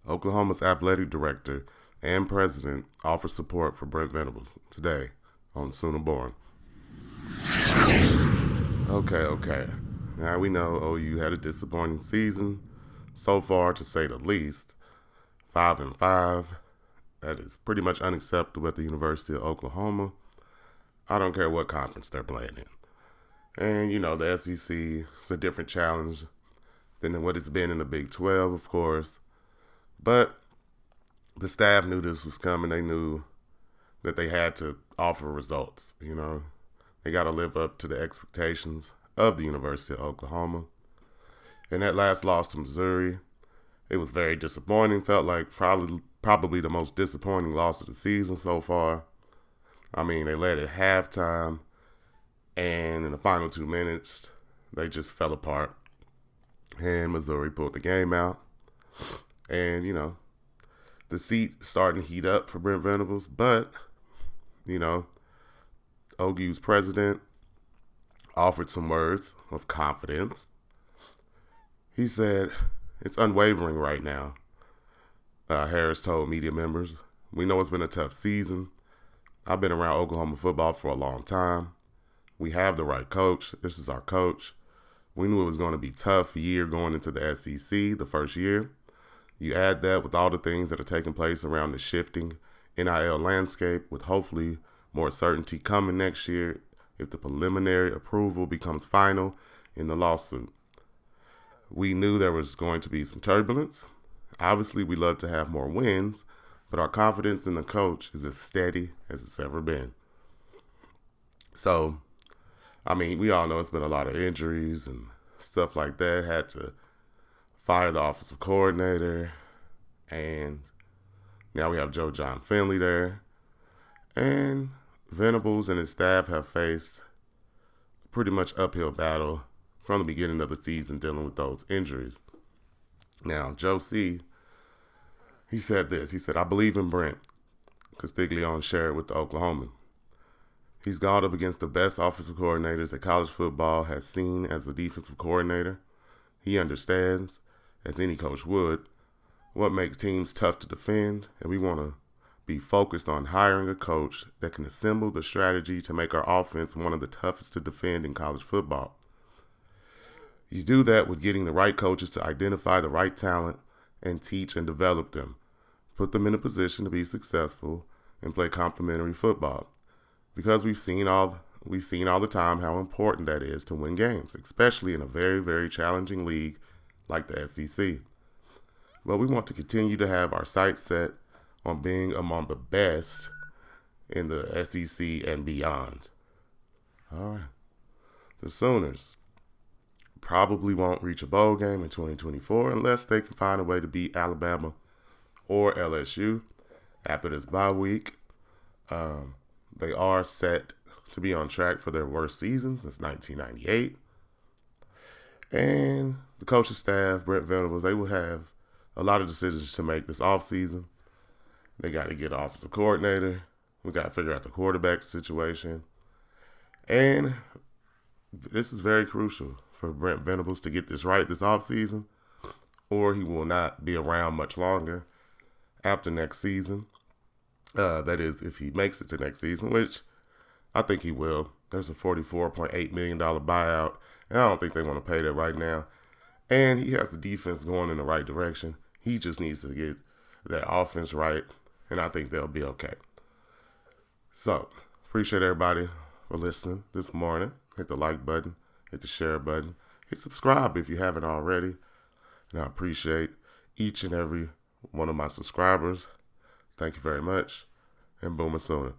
Oklahoma's athletic director and president offers support for Brent Venables today on Sooner Born. Okay. Now we know OU had a disappointing season so far, to say the least. 5-5. That is pretty much unacceptable at the University of Oklahoma. I don't care what conference they're playing in. And, the SEC is a different challenge than what it's been in the Big 12, of course. But the staff knew this was coming. They knew that they had to offer results, They got to live up to the expectations of the University of Oklahoma. And that last loss to Missouri, it was very disappointing. Felt like probably the most disappointing loss of the season so far. I mean, they led at halftime, and in the final 2 minutes, they just fell apart. And Missouri pulled the game out. And, the seat starting to heat up for Brent Venables. But, OU's president offered some words of confidence. He said, "It's unwavering right now," Harris told media members. "We know it's been a tough season. I've been around Oklahoma football for a long time. We have the right coach. This is our coach. We knew it was going to be a tough year going into the SEC the first year. You add that with all the things that are taking place around the shifting NIL landscape, with hopefully more certainty coming next year if the preliminary approval becomes final in the lawsuit. We knew there was going to be some turbulence. Obviously, we love to have more wins, but our confidence in the coach is as steady as it's ever been." So, we all know it's been a lot of injuries and stuff like that. Had to fire the offensive coordinator, and now we have Joe John Finley there. And Venables and his staff have faced a pretty much uphill battle from the beginning of the season dealing with those injuries. Now, Joe C., he said this. He said, "I believe in Brent," Castiglione shared with the Oklahoman. "He's gone up against the best offensive coordinators that college football has seen as a defensive coordinator. He understands, as any coach would, what makes teams tough to defend, and we want to be focused on hiring a coach that can assemble the strategy to make our offense one of the toughest to defend in college football. You do that with getting the right coaches to identify the right talent and teach and develop them, put them in a position to be successful and play complementary football. Because we've seen all the time how important that is to win games, especially in a very, very challenging league like the SEC. But we want to continue to have our sights set on being among the best in the SEC and beyond." All right. The Sooners probably won't reach a bowl game in 2024 unless they can find a way to beat Alabama or LSU after this bye week. They are set to be on track for their worst season since 1998. And the coaching staff, Brent Venables, they will have a lot of decisions to make this offseason. They got to get an offensive coordinator. We got to figure out the quarterback situation. And this is very crucial for Brent Venables to get this right this offseason, or he will not be around much longer after next season. That is, if he makes it to next season, which I think he will. There's a $44.8 million buyout, and I don't think they want to pay that right now. And he has the defense going in the right direction. He just needs to get that offense right, and I think they'll be okay. So, appreciate everybody for listening this morning. Hit the like button, hit the share button, hit subscribe if you haven't already. And I appreciate each and every one of my subscribers. Thank you very much, and Boomer Sooner.